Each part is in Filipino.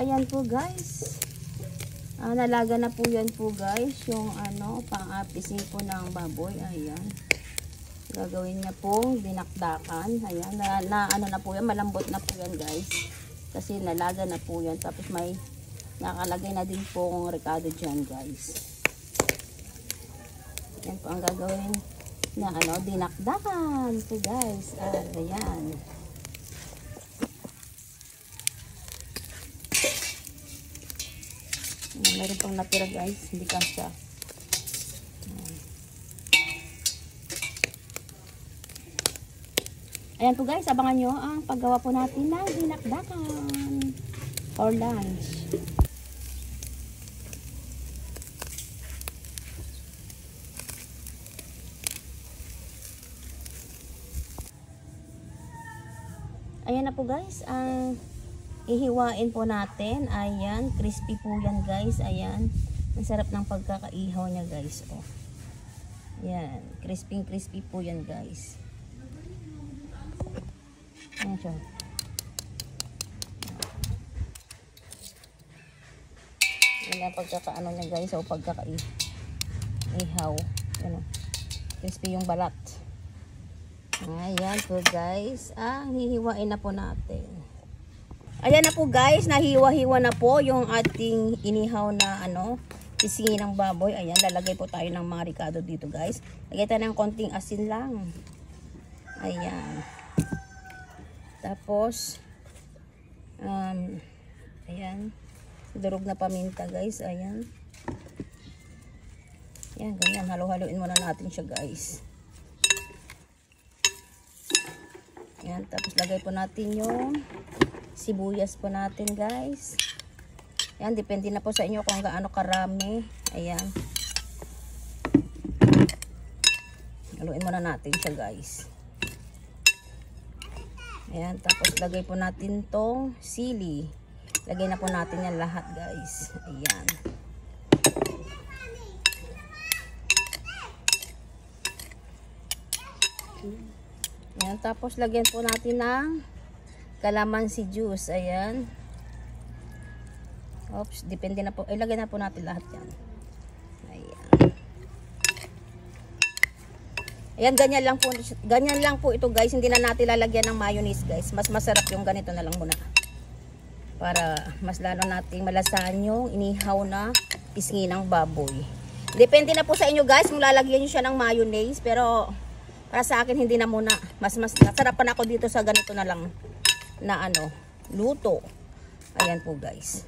ayan po guys. Nalaga na po yan po guys. Yung ano, pang-apising po ng baboy. Ayan. Gagawin niya pong dinakdakan. Ayan. Ano na po yan. Malambot na po yan guys. Kasi nalaga na po yan. Tapos may nakalagay na din pong rekado dyan guys. Ayan po ang gagawin na ano, dinakdakan po guys. Ayan. Meron pang natira guys, hindi kasya. Ayan po guys, abangan nyo ang paggawa po natin ng dinakdakan for lunch. Ayan na po guys, ang ihiwain po natin. Ayan, crispy po yan guys. Ayan, ang sarap ng pagkakaihaw niya guys. Oh. Ayan, crispy po yan guys. Ayan siya. Ayan ang pagkakaano niya guys. O pagkakaihaw. Ayan, crispy yung balat. Ayan po guys, ang hihiwain na po natin. Ayan na po guys, nahiwa-hiwa na po yung ating inihaw na ano, pisngi ng baboy. Ayan, lalagay po tayo ng mga ricado dito guys. Lagay tayo ng konting asin lang. Ayan. Tapos, ayan, durog na paminta guys. Ayan. Ayan, ganyan. Halo-haloin muna natin siya guys. Ayan, tapos lagay po natin yung sibuyas po natin guys. Ayan, depende na po sa inyo kung gaano karami. Ayan. Haluin muna natin siya guys. Ayan, tapos lagay po natin tong sili. Lagay na po natin yan lahat guys. Ayan. Ayan, tapos lagyan po natin ng calamansi juice. Ayan. Oops, depende na po. Ilagay na po natin lahat yan. Ayan. Ayan, ganyan lang po ito guys. Hindi na natin lalagyan ng mayonnaise guys. Mas masarap yung ganito na lang muna. Para mas lalo nating malasahan yung inihaw na pisngi ng baboy. Depende na po sa inyo guys kung lalagyan nyo siya ng mayonnaise. Pero para sa akin hindi na muna. Mas nasarapan ako dito sa ganito na lang na ano, luto. Ayan po guys.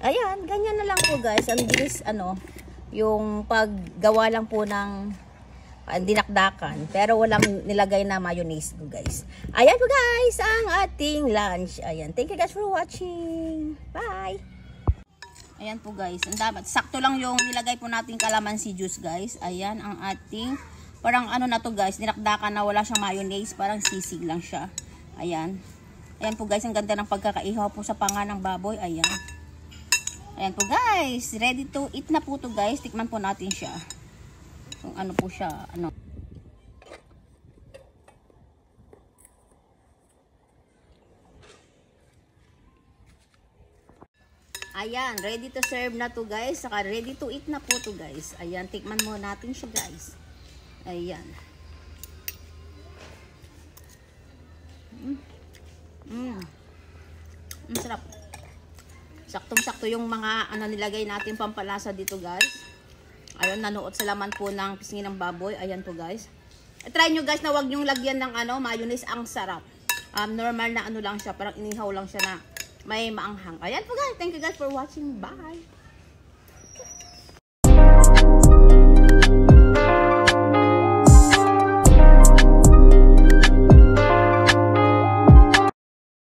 Ayan, ganyan na lang po guys. Ang bilis ano, yung paggawa lang po ng dinakdakan. Pero walang nilagay na mayonnaise po guys. Ayan po guys, ang ating lunch. Ayan, thank you guys for watching. Bye! Ayan po guys, ang dapat. Sakto lang yung nilagay po natin calamansi juice guys. Ayan, ang ating parang ano na to guys, dinakdakan na wala siyang mayonnaise, parang sisig lang siya. Ayan. Ayan po guys, ang ganda ng pagkakaihaw po sa panga ng baboy. Ayan. Ayan po guys, ready to eat na po to guys. Tikman po natin siya. Kung ano po siya, ano. Ayan, ready to serve na to guys. Saka ready to eat na po to guys. Ayan, tikman mo natin siya guys. Ayan. Sarap. Saktong-sakto yung mga ano nilagay natin pampalasa dito guys. Ayun, nanuot sa laman po ng pisngi ng baboy. Ayan po guys. Try nyo guys na wag nyong lagyan ng ano, mayonnaise. Ang sarap. Normal na ano lang siya. Parang inihaw lang siya na may maanghang. Ayan po guys. Thank you guys for watching. Bye!